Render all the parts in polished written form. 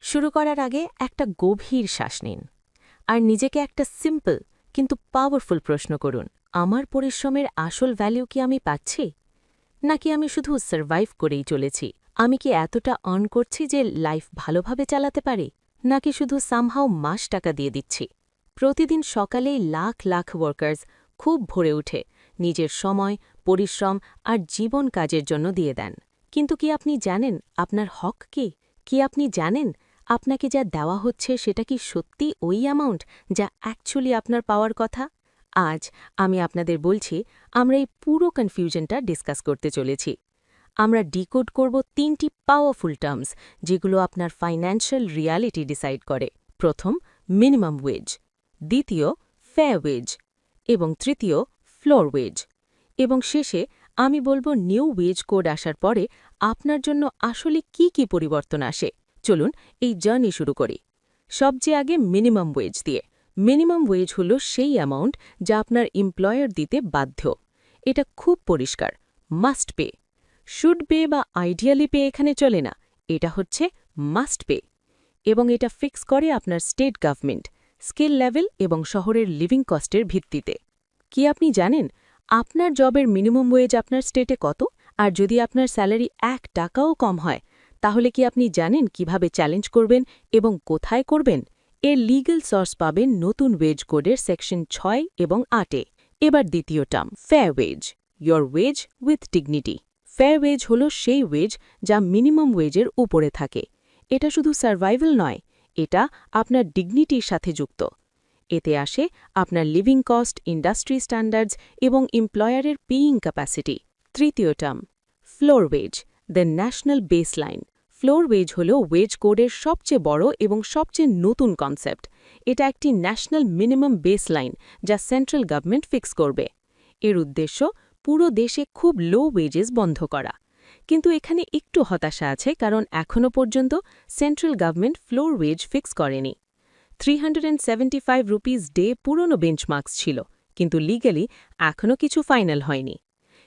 শুরু করার আগে একটা গভীর শ্বাস নিন আর নিজেকে একটা সিম্পল কিন্তু পাওয়ারফুল প্রশ্ন করুন, আমার পরিশ্রমের আসল ভ্যালু কি আমি পাচ্ছি, নাকি আমি শুধু সার্ভাইভ করেই চলেছি? আমি কি এতটা আর্ন করছি যে লাইফ ভালোভাবে চালাতে পারি, নাকি শুধু সামহাও মাস টাকা দিয়ে দিচ্ছি? প্রতিদিন সকালেই লাখ লাখ ওয়ার্কার্স খুব ভোরে উঠে নিজের সময়, পরিশ্রম আর জীবন কাজের জন্য দিয়ে দেন। কিন্তু কি আপনি জানেন আপনার হক কি আপনি জানেন আপনাকে যা দেওয়া হচ্ছে সেটা কি সত্যি ওই অ্যামাউন্ট যা অ্যাকচুয়ালি আপনার পাওয়ার কথা? আজ আমি আপনাদের বলছি, আমরা এই পুরো কনফিউশনটা ডিসকাস করতে চলেছি। আমরা ডিকোড করব ৩টি পাওয়ারফুল টার্মস যেগুলো আপনার ফাইন্যান্সিয়াল রিয়ালিটি ডিসাইড করে। প্রথম, মিনিমাম ওয়েজ; দ্বিতীয়, ফেয়ার ওয়েজ; এবং তৃতীয়, ফ্লোর ওয়েজ। এবং শেষে আমি বলবো নিউ ওয়েজ কোড আসার পরে আপনার জন্য আসলে কি পরিবর্তন আসে। চলুন এই জার্নি শুরু করি। সবচেয়ে আগে মিনিমাম ওয়েজ দিয়ে। মিনিমাম ওয়েজ হল সেই অ্যামাউন্ট যা আপনার এমপ্লয়ার দিতে বাধ্য। এটা খুব পরিষ্কার, মাস্ট পে। শুড পে বা আইডিয়ালি পে এখানে চলে না, এটা হচ্ছে মাস্ট পে। এবং এটা ফিক্স করে আপনার স্টেট গভর্নমেন্ট, স্কিল লেভেল এবং শহরের লিভিং কস্টের ভিত্তিতে। কি আপনি জানেন আপনার জবের মিনিমাম ওয়েজ আপনার স্টেটে কত? আর যদি আপনার স্যালারি ১ টাকাও কম হয়, তাহলে কি আপনি জানেন কিভাবে চ্যালেঞ্জ করবেন এবং কোথায় করবেন? এর লিগ্যাল সোর্স পাবেন নতুন ওয়েজ কোডের সেকশন ৬ এবং ৮-এ। এবার দ্বিতীয় term, fair wage, your wage with dignity. Fair wage হল সেই ওয়েজ যা মিনিমাম ওয়েজের উপরে থাকে। এটা শুধু সার্ভাইভাল নয়, এটা আপনার ডিগনিটির সাথে যুক্ত। এতে আসে আপনার লিভিং কস্ট, ইন্ডাস্ট্রি স্ট্যান্ডার্ডস এবং এমপ্লয়ারের পেইং ক্যাপাসিটি। তৃতীয় term, floor wage, the national baseline. Floor wage হল ওয়েজ কোডের সবচেয়ে বড় এবং সবচেয়ে নতুন কনসেপ্ট। এটা একটি ন্যাশনাল মিনিমাম বেসলাইন যা সেন্ট্রাল গভর্নমেন্ট ফিক্স করবে। এর উদ্দেশ্য পুরো দেশে খুব লো ওয়েজেস বন্ধ করা। কিন্তু এখানে একটু হতাশা আছে, কারণ এখনও পর্যন্ত central government floor wage fix করেনি। 375 রুপিস ডে পুরনো বেঞ্চমার্কস ছিল, কিন্তু লিগ্যালি এখনও কিছু ফাইনাল হয়নি।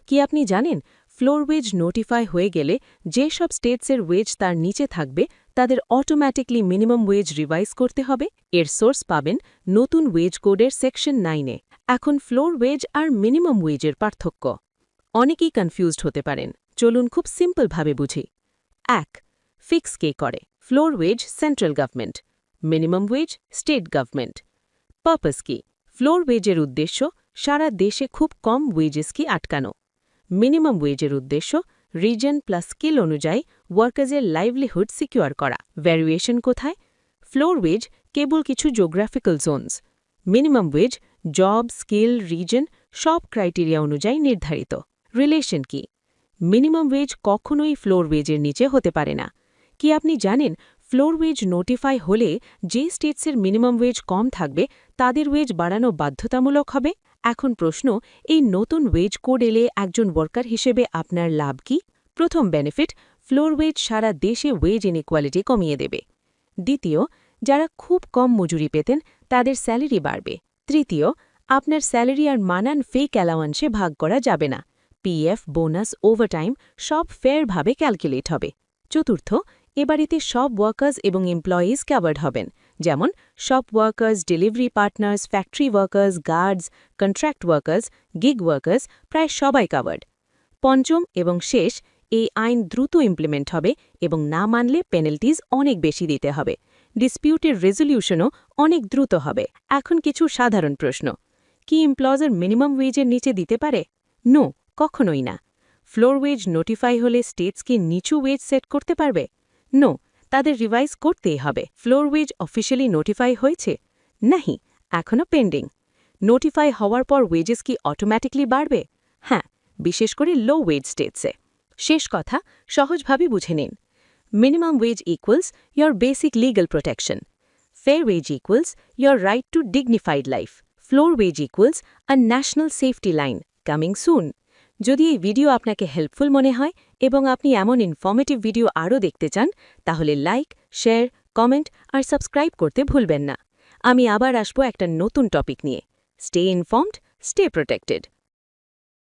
কি আপনি জানেন ফ্লোর ওয়েজ নোটিফাই হয়ে গেলে যেসব স্টেটসের ওয়েজ তার নিচে থাকবে তাদের অটোম্যাটিকলি মিনিমাম ওয়েজ রিভাইজ করতে হবে? এর সোর্স পাবেন নতুন ওয়েজ কোডের সেকশন 9-এ। এখন ফ্লোর ওয়েজ আর মিনিমাম ওয়েজের পার্থক্য। অনেকেই কনফিউজড হতে পারেন, চলুন খুব সিম্পলভাবে বুঝি। ১. ফিক্স কে করে? Floor wage central government, minimum wage state government. Purpose কি? ফ্লোর ওয়েজের উদ্দেশ্য সারা দেশে খুব কম ওয়েজেসকে আটকানো। মিনিমাম ওয়েজের উদ্দেশ্য রিজন প্লাস স্কিল অনুযায়ী ওয়ার্কার্সের লাইভলিহুড সিকিউর করা। ভ্যারিয়েশন কোথায়? ফ্লোর ওয়েজ কেবল কিছু geographical Jones. Minimum wedge job, skill, reason সব ক্রাইটেরিয়া অনুযায়ী নির্ধারিত। রিলেশন কি? মিনিমাম ওয়েজ কখনোই ফ্লোর ওয়েজের নিচে হতে পারে না। কি আপনি জানেন ফ্লোর ওয়েজ নোটিফাই হলে যে স্টেটসের মিনিমাম ওয়েজ কম থাকবে তাদের ওয়েজ বাড়ানো বাধ্যতামূলক হবে? এখন প্রশ্ন, এই নতুন ওয়েজ কোড এলে একজন ওয়ার্কার হিসেবে আপনার লাভ কি? প্রথম বেনিফিট, ফ্লোর ওয়েজ সারা দেশে ওয়েজ ইনইকুয়ালিটি কমিয়ে দেবে। দ্বিতীয়, যারা খুব কম মজুরি পেতেন তাদের স্যালারি বাড়বে। তৃতীয়, আপনার স্যালারি আর মানান ফেক অ্যালাওয়ান্সে ভাগ করা যাবে না। পিএফ, বোনাস, ওভারটাইম সব ফেয়ারভাবে ক্যালকুলেট হবে। চতুর্থ, এবাড়িতে সব ওয়ার্কার্স এবং এমপ্লয়িজ কাভার্ড হবেন, যেমন shop workers, delivery partners, factory workers, guards, contract workers, gig workers প্রায় সবাই কাভার্ড। পঞ্চম এবং শেষ, এই আইন দ্রুত ইমপ্লিমেন্ট হবে এবং না মানলে পেনাল্টিজ অনেক বেশি দিতে হবে। ডিসপিউটের রেজলিউশনও অনেক দ্রুত হবে। এখন কিছু সাধারণ প্রশ্ন। কি এমপ্লয়ার মিনিমাম ওয়েজের নিচে দিতে পারে? নো, কখনোই না। ফ্লোর ওয়েজ নোটিফাই হলে স্টেটস কি নিচু ওয়েজ সেট করতে পারবে? নো, তাদের রিভাইজ করতেই হবে। ফ্লোর ওয়েজ অফিসিয়ালি নোটিফাই হয়েছে? নাহি, এখনও পেন্ডিং। নোটিফাই হওয়ার পর ওয়েজেস কি অটোম্যাটিকলি বাড়বে? হ্যাঁ, বিশেষ করে লো ওয়েজ স্টেটসে। শেষ কথা সহজভাবে বুঝে নিন। Minimum wage equals your basic legal protection. Fair wage equals your right to dignified life. Floor wage equals a national safety line, coming soon. যদি এই ভিডিও আপনাকে হেল্পফুল মনে হয় এবং আপনি এমন ইনফরমেটিভ ভিডিও আরও দেখতে চান, তাহলে লাইক, শেয়ার, কমেন্ট আর সাবস্ক্রাইব করতে ভুলবেন না। আমি আবার আসবো একটা নতুন টপিক নিয়ে। Stay informed, stay protected.